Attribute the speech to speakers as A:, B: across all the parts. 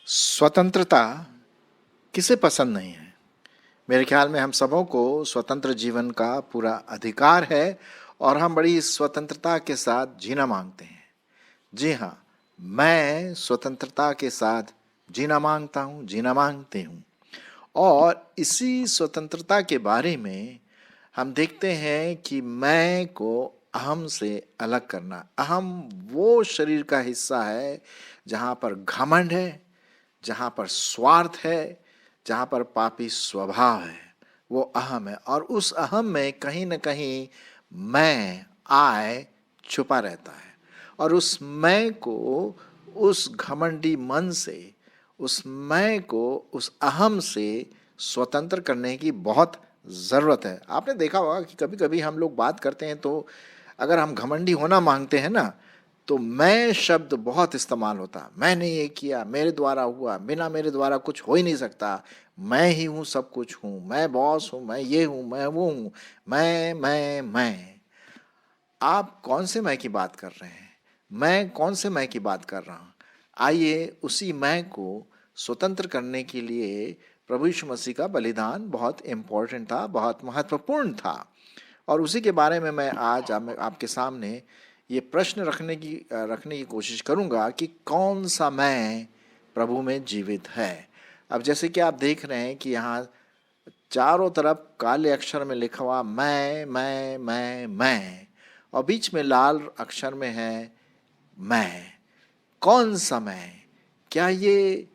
A: स्वतंत्रता किसे पसंद नहीं है। मेरे ख्याल में हम सबों को स्वतंत्र जीवन का पूरा अधिकार है और हम बड़ी स्वतंत्रता के साथ जीना मांगते हैं। जी हाँ, मैं स्वतंत्रता के साथ जीना मांगता हूँ, जीना मांगती हूँ। और इसी स्वतंत्रता के बारे में हम देखते हैं कि मैं को अहम से अलग करना। अहम वो शरीर का हिस्सा है जहाँ पर घमंड है, जहाँ पर स्वार्थ है, जहाँ पर पापी स्वभाव है, वो अहम है। और उस अहम में कहीं न कहीं मैं छुपा रहता है। और उस मैं को, उस घमंडी मन से, उस मैं को उस अहम से स्वतंत्र करने की बहुत ज़रूरत है। आपने देखा होगा कि कभी कभी हम लोग बात करते हैं तो अगर हम घमंडी होना मांगते हैं ना, तो मैं शब्द बहुत इस्तेमाल होता। मैंने ये किया, मेरे द्वारा हुआ, बिना मेरे द्वारा कुछ हो ही नहीं सकता, मैं ही हूँ, सब कुछ हूँ, मैं बॉस हूँ, मैं ये हूँ, मैं वो हूँ, मैं। आप कौन से मैं की बात कर रहे हैं? मैं कौन से मैं की बात कर रहा हूँ? आइए उसी मैं को स्वतंत्र करने के लिए प्रभु यीशु मसीह का बलिदान बहुत इम्पोर्टेंट था, बहुत महत्वपूर्ण था। और उसी के बारे में मैं आज आपके सामने ये प्रश्न रखने की कोशिश करूंगा कि कौन सा मैं प्रभु में जीवित है। अब जैसे कि आप देख रहे हैं कि यहाँ चारों तरफ काले अक्षर में लिखा हुआ मैं, और बीच में लाल अक्षर में है मैं। कौन सा मैं? क्या ये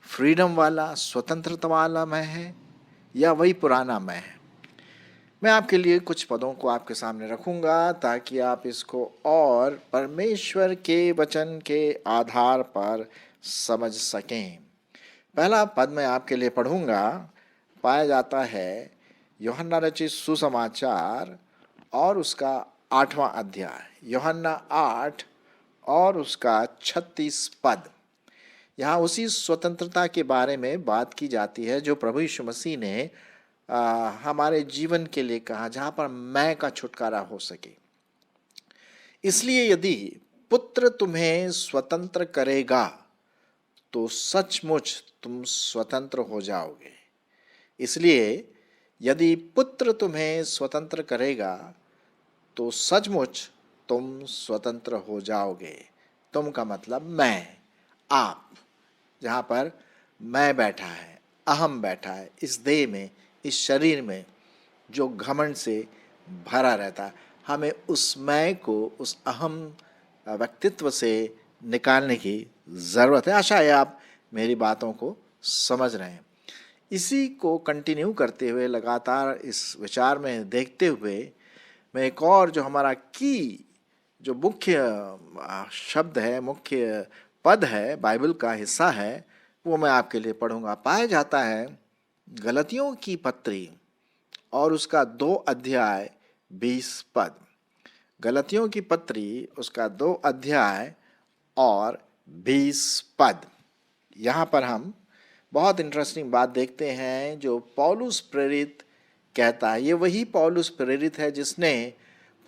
A: फ्रीडम वाला, स्वतंत्रता वाला मैं है, या वही पुराना मैं है? मैं आपके लिए कुछ पदों को आपके सामने रखूंगा ताकि आप इसको और परमेश्वर के वचन के आधार पर समझ सकें। पहला पद मैं आपके लिए पढ़ूंगा, पाया जाता है यूहन्ना रचित सुसमाचार और उसका 8वां अध्याय, यूहन्ना 8 और उसका 36 पद। यहाँ उसी स्वतंत्रता के बारे में बात की जाती है जो प्रभु यीशु मसीह ने हमारे जीवन के लिए कहा, जहाँ पर मैं का छुटकारा हो सके। इसलिए यदि पुत्र तुम्हें स्वतंत्र करेगा तो सचमुच तुम स्वतंत्र हो जाओगे। इसलिए यदि पुत्र तुम्हें स्वतंत्र करेगा तो सचमुच तुम स्वतंत्र हो जाओगे। तुम का मतलब मैं, आप, जहाँ पर मैं बैठा है, अहम बैठा है, इस देह में, इस शरीर में जो घमंड से भरा रहता है। हमें उस मैं को, उस अहम व्यक्तित्व से निकालने की ज़रूरत है। आशा है आप मेरी बातों को समझ रहे हैं। इसी को कंटिन्यू करते हुए, लगातार इस विचार में देखते हुए, मैं एक और जो हमारा जो मुख्य शब्द है, मुख्य पद है, बाइबल का हिस्सा है, वो मैं आपके लिए पढ़ूंगा। पाया जाता है गलतियों की पत्री और उसका 2 अध्याय 20 पद। गलतियों की पत्री उसका 2 अध्याय और 20 पद। यहाँ पर हम बहुत इंटरेस्टिंग बात देखते हैं जो पौलुस प्रेरित कहता है। ये वही पौलुस प्रेरित है जिसने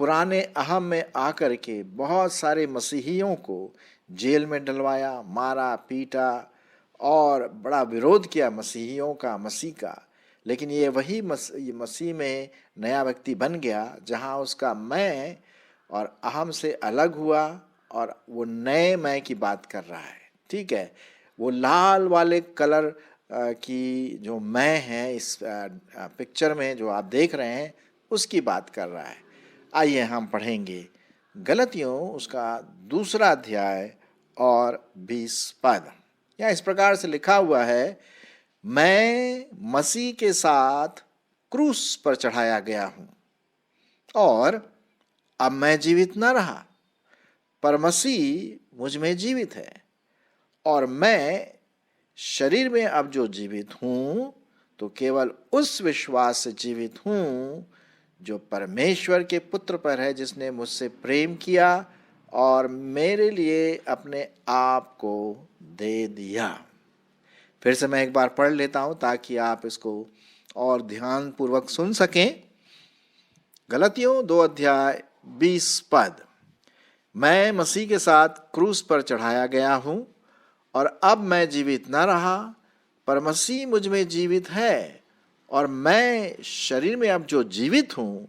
A: पुराने अहम में आकर के बहुत सारे मसीहियों को जेल में डलवाया, मारा, पीटा और बड़ा विरोध किया मसीहियों का, मसीह का। लेकिन ये वही मसीह में नया व्यक्ति बन गया जहाँ उसका मैं और अहम से अलग हुआ और वो नए मैं की बात कर रहा है। ठीक है, वो लाल वाले कलर की जो मैं है इस पिक्चर में जो आप देख रहे हैं उसकी बात कर रहा है। आइए हम पढ़ेंगे गलतियों उसका 2 अध्याय और 20 पद। यहाँ इस प्रकार से लिखा हुआ है, मैं मसीह के साथ क्रूस पर चढ़ाया गया हूँ और अब मैं जीवित न रहा पर मसीह मुझ में जीवित है। और मैं शरीर में अब जो जीवित हूँ तो केवल उस विश्वास से जीवित हूँ जो परमेश्वर के पुत्र पर है, जिसने मुझसे प्रेम किया और मेरे लिए अपने आप को दे दिया। फिर से मैं एक बार पढ़ लेता हूँ ताकि आप इसको और ध्यान पूर्वक सुन सकें। गलतियों 2 अध्याय 20 पद। मैं मसीह के साथ क्रूस पर चढ़ाया गया हूं और अब मैं जीवित न रहा, पर मसीह मुझ में जीवित है, और मैं शरीर में अब जो जीवित हूं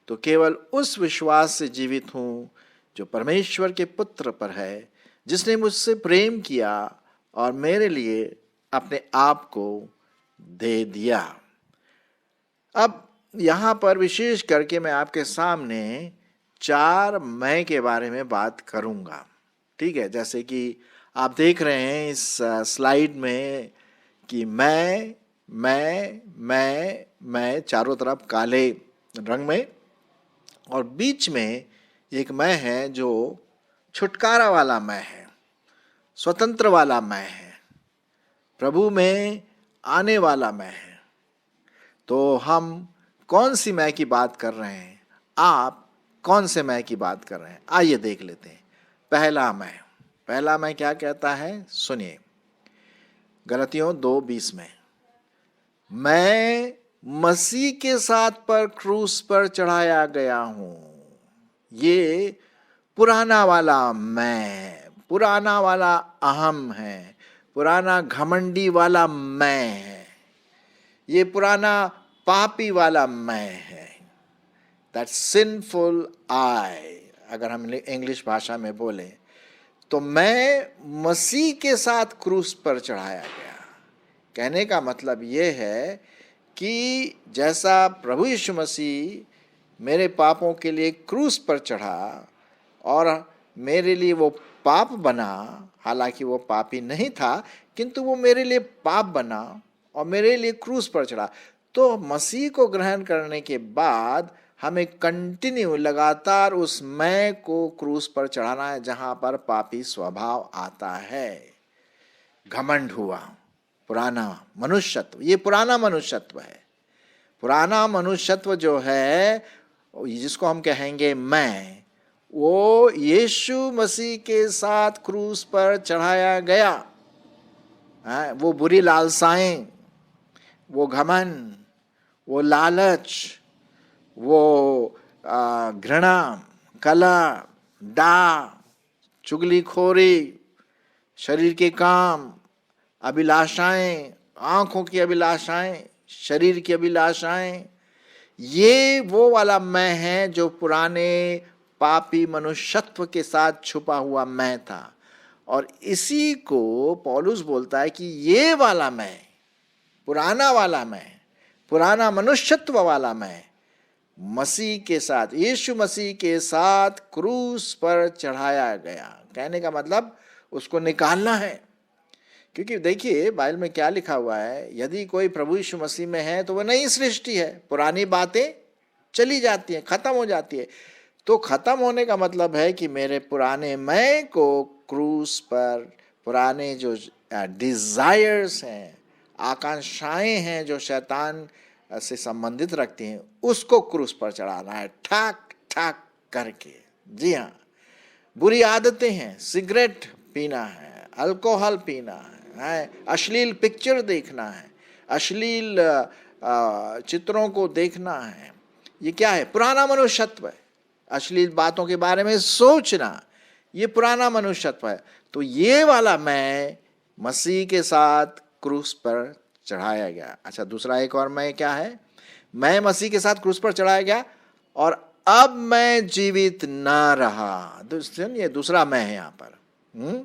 A: तो केवल उस विश्वास से जीवित हूं जो परमेश्वर के पुत्र पर है, जिसने मुझसे प्रेम किया और मेरे लिए अपने आप को दे दिया। अब यहाँ पर विशेष करके मैं आपके सामने 4 मैं के बारे में बात करूँगा। ठीक है, जैसे कि आप देख रहे हैं इस स्लाइड में कि मैं चारों तरफ काले रंग में, और बीच में एक मैं है जो छुटकारा वाला मैं है, स्वतंत्र वाला मैं है, प्रभु में आने वाला मैं है। तो हम कौन सी मैं की बात कर रहे हैं? आप कौन से मैं की बात कर रहे हैं? आइए देख लेते हैं। पहला मैं क्या कहता है, सुनिए। गलतियों 2:20 में, मैं मसीह के साथ पर क्रूस पर चढ़ाया गया हूं। ये पुराना वाला मैं, पुराना वाला अहम है, पुराना घमंडी वाला मैं है, ये पुराना पापी वाला मैं है। दैट सिंफुल आई, अगर हम इंग्लिश भाषा में बोले तो मैं मसीह के साथ क्रूस पर चढ़ाया गया। कहने का मतलब ये है कि जैसा प्रभु यीशु मसीह मेरे पापों के लिए क्रूस पर चढ़ा और मेरे लिए वो पाप बना, हालांकि वो पापी नहीं था, किंतु वो मेरे लिए पाप बना और मेरे लिए क्रूस पर चढ़ा। तो मसीह को ग्रहण करने के बाद हमें कंटिन्यू लगातार उस मैं को क्रूस पर चढ़ाना है जहां पर पापी स्वभाव आता है। घमंड हुआ, पुराना मनुष्यत्व, ये पुराना मनुष्यत्व है। पुराना मनुष्यत्व जो है, जिसको हम कहेंगे मैं, वो यीशु मसीह के साथ क्रूस पर चढ़ाया गया। वो बुरी लालसाएं, वो घमंड, वो लालच, वो घृणा, कला, डाह, चुगलीखोरी, शरीर के काम, अभिलाषाएं, आंखों की अभिलाषाएं, शरीर की अभिलाषाएं, ये वो वाला मैं है जो पुराने पापी मनुष्यत्व के साथ छुपा हुआ मैं था। और इसी को पौलुस बोलता है कि ये वाला मैं, पुराना वाला मैं, पुराना मनुष्यत्व वाला मैं मसीह के साथ, यीशु मसीह के साथ क्रूस पर चढ़ाया गया। कहने का मतलब उसको निकालना है। क्योंकि देखिए बाइबल में क्या लिखा हुआ है, यदि कोई प्रभु यीशु मसीह में है तो वह नई सृष्टि है, पुरानी बातें चली जाती हैं, खत्म हो जाती है। तो खत्म होने का मतलब है कि मेरे पुराने मैं को क्रूस पर, पुराने जो डिजायर्स हैं, आकांक्षाएं हैं जो शैतान से संबंधित रखती हैं, उसको क्रूस पर चढ़ाना है, ठाक ठाक करके। जी हाँ, बुरी आदतें हैं, सिगरेट पीना है, अल्कोहल पीना है, अश्लील पिक्चर देखना है, अश्लील चित्रों को देखना है, ये क्या है? पुराना मनुष्यत्व है। अश्लील बातों के बारे में सोचना, ये पुराना मनुष्यत्व है। तो ये वाला मैं मसीह के साथ क्रूस पर चढ़ाया गया। अच्छा, दूसरा एक और मैं क्या है? मैं मसीह के साथ क्रूस पर चढ़ाया गया और अब मैं जीवित ना रहा। सुनिए, दूसरा मैं है यहाँ पर।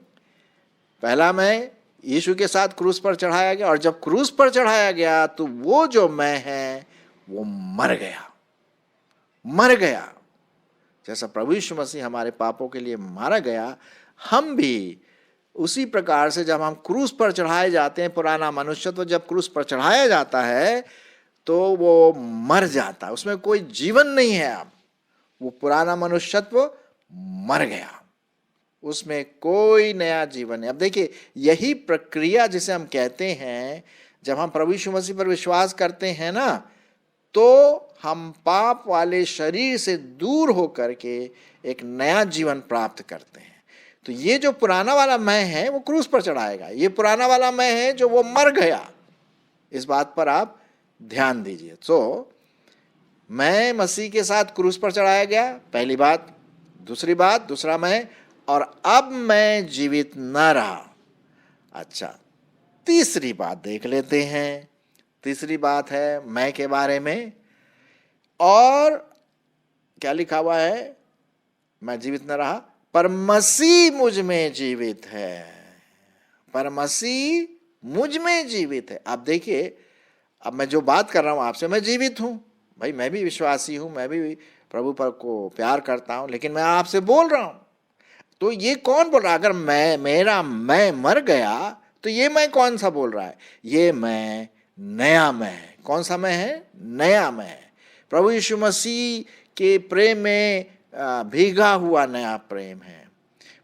A: पहला मैं यीशु के साथ क्रूस पर चढ़ाया गया, और जब क्रूस पर चढ़ाया गया तो वो जो मैं है वो मर गया। जैसा प्रभु यीशु मसीह हमारे पापों के लिए मारा गया, हम भी उसी प्रकार से जब हम क्रूस पर चढ़ाए जाते हैं, पुराना मनुष्यत्व जब क्रूस पर चढ़ाया जाता है तो वो मर जाता है, उसमें कोई जीवन नहीं है। अब वो पुराना मनुष्यत्व मर गया, उसमें कोई नया जीवन है। अब देखिए, यही प्रक्रिया जिसे हम कहते हैं, जब हम प्रभु यीशु मसीह पर विश्वास करते हैं ना, तो हम पाप वाले शरीर से दूर होकर के एक नया जीवन प्राप्त करते हैं। तो ये जो पुराना वाला मैं है वो क्रूस पर चढ़ाएगा, ये पुराना वाला मैं है जो वो मर गया। इस बात पर आप ध्यान दीजिए। तो मैं मसीह के साथ क्रूस पर चढ़ाया गया, पहली बात। दूसरी बात, दूसरा मैं, और अब मैं जीवित न रहा। अच्छा, तीसरी बात देख लेते हैं। तीसरी बात है मैं के बारे में, और क्या लिखा हुआ है? मैं जीवित न रहा पर मसीह मुझ में जीवित है। पर मसीह मुझ में जीवित है। आप देखिए, अब मैं जो बात कर रहा हूं आपसे, मैं जीवित हूं भाई, मैं भी विश्वासी हूं, मैं भी प्रभु पर को प्यार करता हूं, लेकिन मैं आपसे बोल रहा हूं। तो ये कौन बोल रहा है? अगर मेरा मैं मर गया तो ये मैं कौन सा बोल रहा है? ये मैं नया मैं है। कौन सा मैं है? नया मैं है। प्रभु यीशु मसीह के प्रेम में भीगा हुआ नया प्रेम है।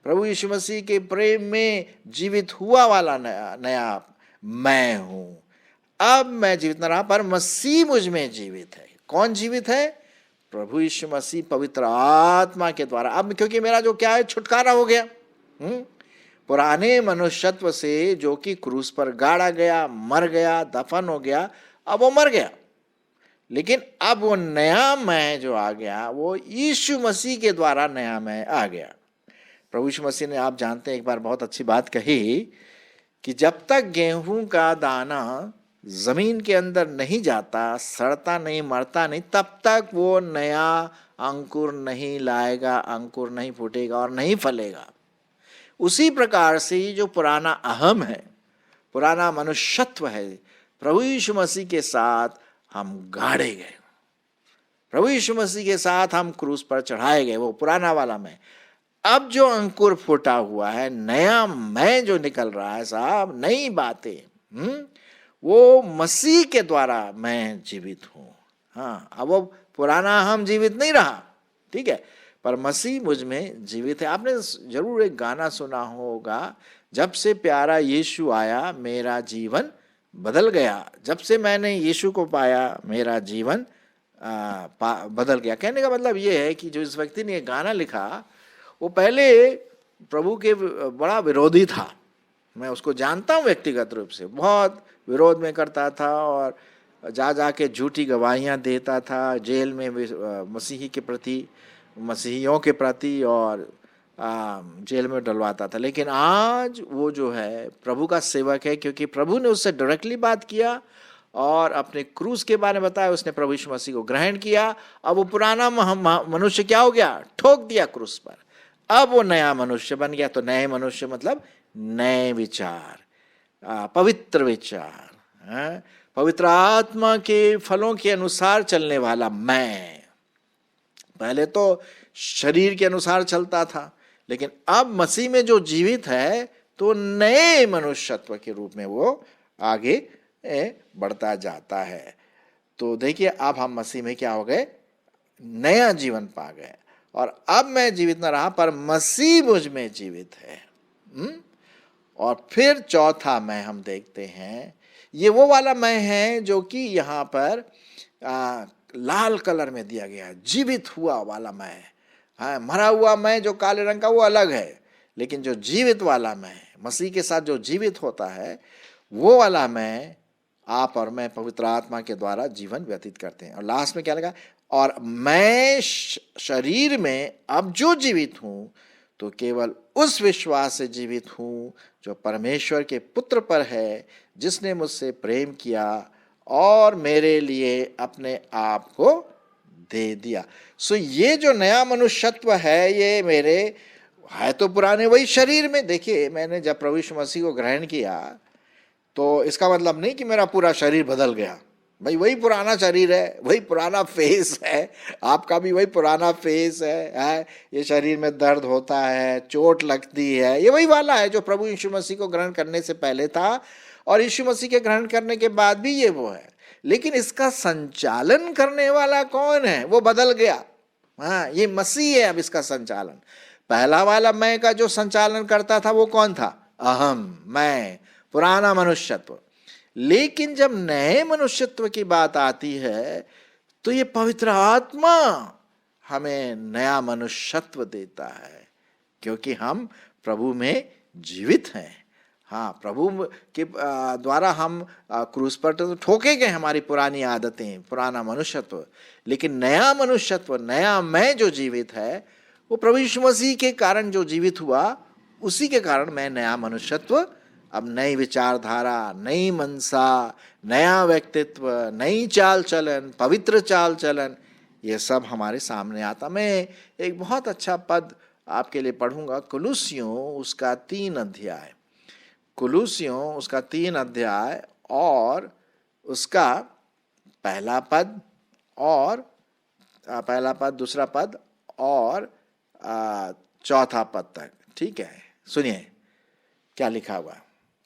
A: प्रभु यीशु मसीह के प्रेम में जीवित हुआ वाला नया मैं हूं। अब मैं जीवित न रहा पर मसीह मुझ में जीवित है। कौन जीवित है? प्रभु यीशु मसीह पवित्र आत्मा के द्वारा। अब क्योंकि मेरा जो क्या है, छुटकारा हो गया पुराने मनुष्यत्व से, जो कि क्रूस पर गाड़ा गया, मर गया, दफन हो गया, अब वो मर गया। लेकिन अब वो नया मैं जो आ गया, वो यीशु मसीह के द्वारा नया मैं आ गया। प्रभु यीशु मसीह ने, आप जानते हैं, एक बार बहुत अच्छी बात कही कि जब तक गेहूं का दाना जमीन के अंदर नहीं जाता, सड़ता नहीं, मरता नहीं, तब तक वो नया अंकुर नहीं लाएगा, अंकुर नहीं फूटेगा और नहीं फलेगा। उसी प्रकार से जो पुराना अहम है, पुराना मनुष्यत्व है, प्रभु यीशु मसीह के साथ हम गाड़े गए, प्रभु यीशु मसीह के साथ हम क्रूस पर चढ़ाए गए, वो पुराना वाला मैं। अब जो अंकुर फूटा हुआ है, नया मैं जो निकल रहा है साहब, नई बातें, वो मसीह के द्वारा मैं जीवित हूं। हाँ, अब वो पुराना हम जीवित नहीं रहा, ठीक है, पर मसीह मुझ में जीवित है। आपने जरूर एक गाना सुना होगा, जब से प्यारा यीशु आया मेरा जीवन बदल गया। जब से मैंने यीशु को पाया मेरा जीवन बदल गया। कहने का मतलब ये है कि जो इस व्यक्ति ने गाना लिखा, वो पहले प्रभु के बड़ा विरोधी था। मैं उसको जानता हूँ व्यक्तिगत रूप से, बहुत विरोध में करता था और जा के झूठी गवाहियाँ देता था, जेल में मसीही के प्रति, मसीहियों के प्रति, और जेल में डलवाता था। लेकिन आज वो जो है प्रभु का सेवक है, क्योंकि प्रभु ने उससे डायरेक्टली बात किया और अपने क्रूस के बारे में बताया। उसने प्रभु यीशु मसीह को ग्रहण किया। अब वो पुराना मनुष्य क्या हो गया? ठोक दिया क्रूस पर। अब वो नया मनुष्य बन गया। तो नए मनुष्य मतलब नए विचार, पवित्र विचार, पवित्र आत्मा के फलों के अनुसार चलने वाला मैं। पहले तो शरीर के अनुसार चलता था, लेकिन अब मसीह में जो जीवित है, तो नए मनुष्यत्व के रूप में वो आगे बढ़ता जाता है। तो देखिए, अब हम मसीह में क्या हो गए? नया जीवन पा गए। और अब मैं जीवित न रहा पर मसीह मुझ में जीवित है। और फिर चौथा मैं हम देखते हैं, ये वो वाला मैं है जो कि यहाँ पर लाल कलर में दिया गया है, जीवित हुआ वाला मैं। हाँ, मरा हुआ मैं जो काले रंग का, वो अलग है, लेकिन जो जीवित वाला मैं, मसीह के साथ जो जीवित होता है, वो वाला मैं आप और मैं पवित्र आत्मा के द्वारा जीवन व्यतीत करते हैं। और लास्ट में क्या लगा? और मैं शरीर में अब जो जीवित हूं, तो केवल उस विश्वास से जीवित हूं जो परमेश्वर के पुत्र पर है, जिसने मुझसे प्रेम किया और मेरे लिए अपने आप को दे दिया। सो ये जो नया मनुष्यत्व है, ये मेरे है तो पुराने वही शरीर में। देखिए, मैंने जब प्रभु यीशु मसीह को ग्रहण किया, तो इसका मतलब नहीं कि मेरा पूरा शरीर बदल गया। भाई वही पुराना शरीर है, वही पुराना फेस है, आपका भी वही पुराना फेस है। ये शरीर में दर्द होता है, चोट लगती है, ये वही वाला है जो प्रभु यीशु मसीह को ग्रहण करने से पहले था, और यीशु मसीह के ग्रहण करने के बाद भी ये वो है। लेकिन इसका संचालन करने वाला कौन है? वो बदल गया। हाँ, ये मसीह है अब इसका संचालन। पहला वाला मैं का जो संचालन करता था, वो कौन था? अहम, मैं, पुराना मनुष्यत्व। लेकिन जब नए मनुष्यत्व की बात आती है, तो ये पवित्र आत्मा हमें नया मनुष्यत्व देता है, क्योंकि हम प्रभु में जीवित हैं। हाँ, प्रभु के द्वारा हम क्रूस पर तो ठोके गए हमारी पुरानी आदतें, पुराना मनुष्यत्व, लेकिन नया मनुष्यत्व, नया मैं जो जीवित है, वो प्रभु यीशु मसीह के कारण जो जीवित हुआ, उसी के कारण मैं नया मनुष्यत्व, अब नई विचारधारा, नई मनसा, नया व्यक्तित्व, नई चाल चलन, पवित्र चाल चलन, ये सब हमारे सामने आता। मैं एक बहुत अच्छा पद आपके लिए पढ़ूंगा, कुलुस्सियों उसका 3 अध्याय, कुलुस्सियों उसका 3 अध्याय और उसका पहला पद और पहला पद, दूसरा पद और चौथा पद तक। ठीक है, सुनिए क्या लिखा हुआ।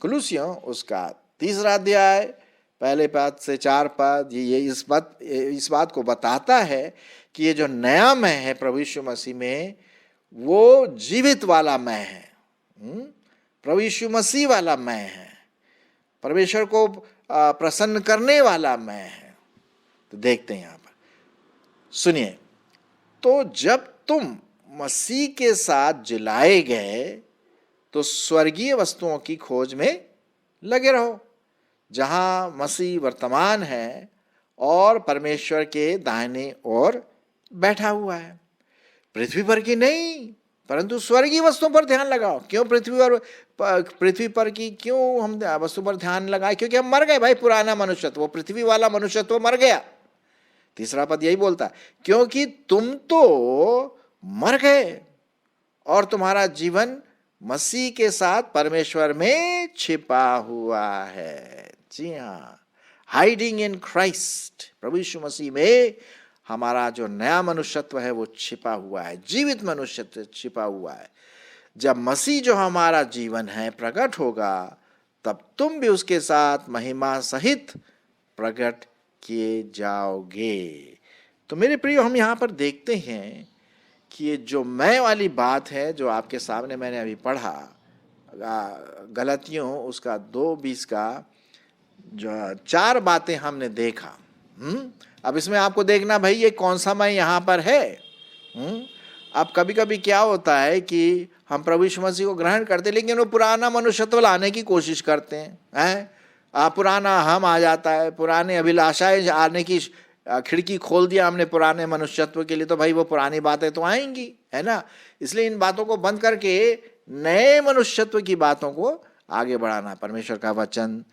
A: कुलुस्सियों उसका 3 अध्याय पहले पद से 4 पद, ये इस बात को बताता है कि ये जो नया मैं है प्रभु यीशु मसीह में, वो जीवित वाला मैं है, प्रभु यीशु मसीह वाला मैं है, परमेश्वर को प्रसन्न करने वाला मैं है। तो देखते हैं यहां पर, सुनिए, तो जब तुम मसीह के साथ जिलाए गए तो स्वर्गीय वस्तुओं की खोज में लगे रहो, जहां मसीह वर्तमान है और परमेश्वर के दाहिने ओर बैठा हुआ है। पृथ्वी पर की नहीं, परंतु स्वर्गीय वस्तुओं पर ध्यान लगाओ। क्यों पृथ्वी पर की क्यों हम वस्तु पर ध्यान लगाए? क्योंकि हम मर गए भाई, पुराना मनुष्यत्व, वो पृथ्वी वाला मनुष्यत्व मर गया। 3 पद यही बोलता है, क्योंकि तुम तो मर गए और तुम्हारा जीवन मसीह के साथ परमेश्वर में छिपा हुआ है। जी हाँ, हाइडिंग इन क्राइस्ट, प्रभु यीशु मसीह में हमारा जो नया मनुष्यत्व है वो छिपा हुआ है, जीवित मनुष्यत्व छिपा हुआ है। जब मसीह जो हमारा जीवन है प्रकट होगा, तब तुम भी उसके साथ महिमा सहित प्रकट किए जाओगे। तो मेरे प्रियो, हम यहाँ पर देखते हैं कि ये जो मैं वाली बात है जो आपके सामने मैंने अभी पढ़ा, गलतियों उसका 2:20 का जो 4 बातें हमने देखा। अब इसमें आपको देखना भाई ये कौन सा मैं यहाँ पर है। अब कभी कभी क्या होता है कि हम प्रभु यीशु मसीह को ग्रहण करते, लेकिन वो पुराना मनुष्यत्व लाने की कोशिश करते हैं। पुराना हम आ जाता है, पुराने अभिलाषाएं आने की खिड़की खोल दिया हमने पुराने मनुष्यत्व के लिए, तो भाई वो पुरानी बातें तो आएंगी, है ना। इसलिए इन बातों को बंद करके नए मनुष्यत्व की बातों को आगे बढ़ाना, परमेश्वर का वचन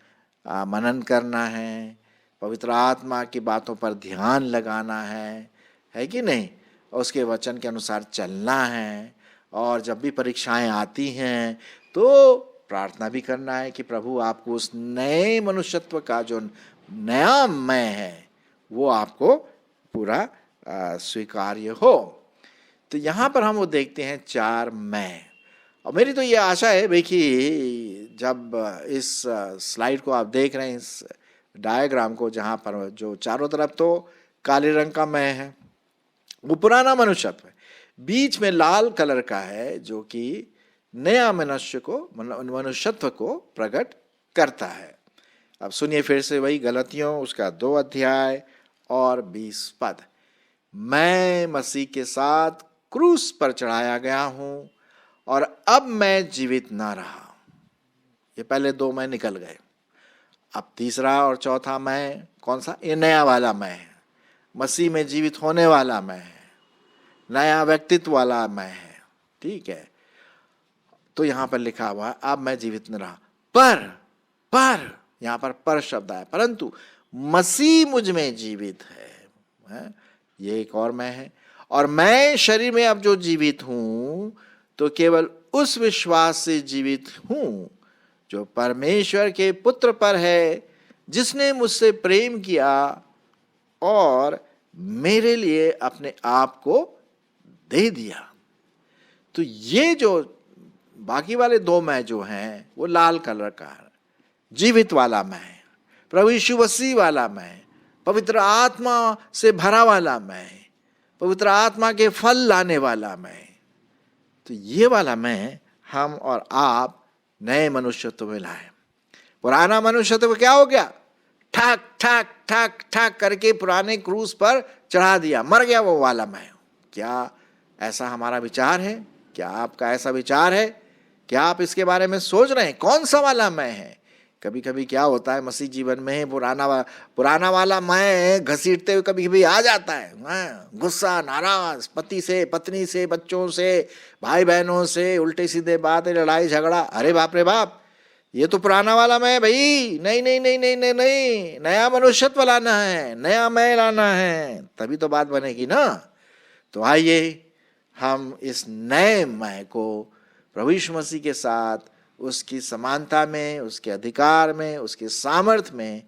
A: मनन करना है, पवित्र आत्मा की बातों पर ध्यान लगाना है कि नहीं, उसके वचन के अनुसार चलना है। और जब भी परीक्षाएं आती हैं तो प्रार्थना भी करना है कि प्रभु आपको उस नए मनुष्यत्व का जो नया मैं है वो आपको पूरा स्वीकार्य हो। तो यहाँ पर हम वो देखते हैं 4 मैं। और मेरी तो ये आशा है भाई कि जब इस स्लाइड को आप देख रहे हैं, इस डायग्राम को, जहाँ पर जो चारों तरफ तो काले रंग का मैं है, वो पुराना मनुष्यत्व है, बीच में लाल कलर का है जो कि नया मनुष्यत्व को प्रकट करता है। अब सुनिए फिर से वही गलतियों उसका 2 अध्याय और 20 पद। मैं मसीह के साथ क्रूस पर चढ़ाया गया हूं और अब मैं जीवित ना रहा। ये पहले 2 मैं निकल गए, अब तीसरा और चौथा मैं कौन सा? ये नया वाला मैं है, मसीह में जीवित होने वाला मैं है, नया व्यक्तित्व वाला मैं है। ठीक है, तो यहां पर लिखा हुआ है अब मैं जीवित न रहा, पर यहां पर शब्द आया, परंतु मसीह मुझ में जीवित है। ये एक और मैं है। और मैं शरीर में अब जो जीवित हूं तो केवल उस विश्वास से जीवित हूं जो परमेश्वर के पुत्र पर है, जिसने मुझसे प्रेम किया और मेरे लिए अपने आप को दे दिया। तो ये जो बाकी वाले 2 मैं जो हैं वो लाल कलर का है, जीवित वाला मैं, प्रभु यीशु मसीह वाला मैं, पवित्र आत्मा से भरा वाला मैं, पवित्र आत्मा के फल लाने वाला मैं। तो ये वाला मैं हम और आप नए मनुष्यत्व में लाए। पुराना मनुष्यत्व क्या हो गया? ठाक ठाक ठाक ठाक करके पुराने क्रूस पर चढ़ा दिया, मर गया वो वाला मैं। क्या ऐसा हमारा विचार है? क्या आपका ऐसा विचार है क्या आप इसके बारे में सोच रहे हैं? कौन सा वाला मैं है? कभी कभी क्या होता है मसीह जीवन में, पुराना वाला मैं घसीटते हुए कभी कभी आ जाता है। गुस्सा, नाराज, पति से, पत्नी से, बच्चों से, भाई बहनों से, उल्टे सीधे बातें, लड़ाई झगड़ा। अरे बाप रे बाप, ये तो पुराना वाला मैं है भाई। नहीं नहीं नहीं नहीं नहीं नहीं, नया मनुष्यत्व लाना है, नया मैं लाना है, तभी तो बात बनेगी ना। तो आइए हम इस नए मैं को प्रभु यीशु मसीह के साथ उसकी समानता में, उसके अधिकार में, उसके सामर्थ्य में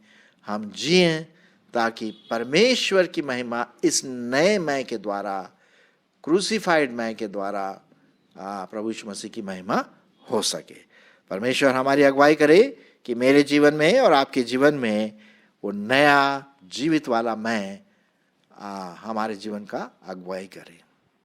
A: हम जिएं, ताकि परमेश्वर की महिमा इस नए मैं के द्वारा, क्रूसिफाइड मैं के द्वारा प्रभु यीशु मसीह की महिमा हो सके। परमेश्वर हमारी अगुवाई करे कि मेरे जीवन में और आपके जीवन में वो नया जीवित वाला मैं हमारे जीवन का अगुवाई करे।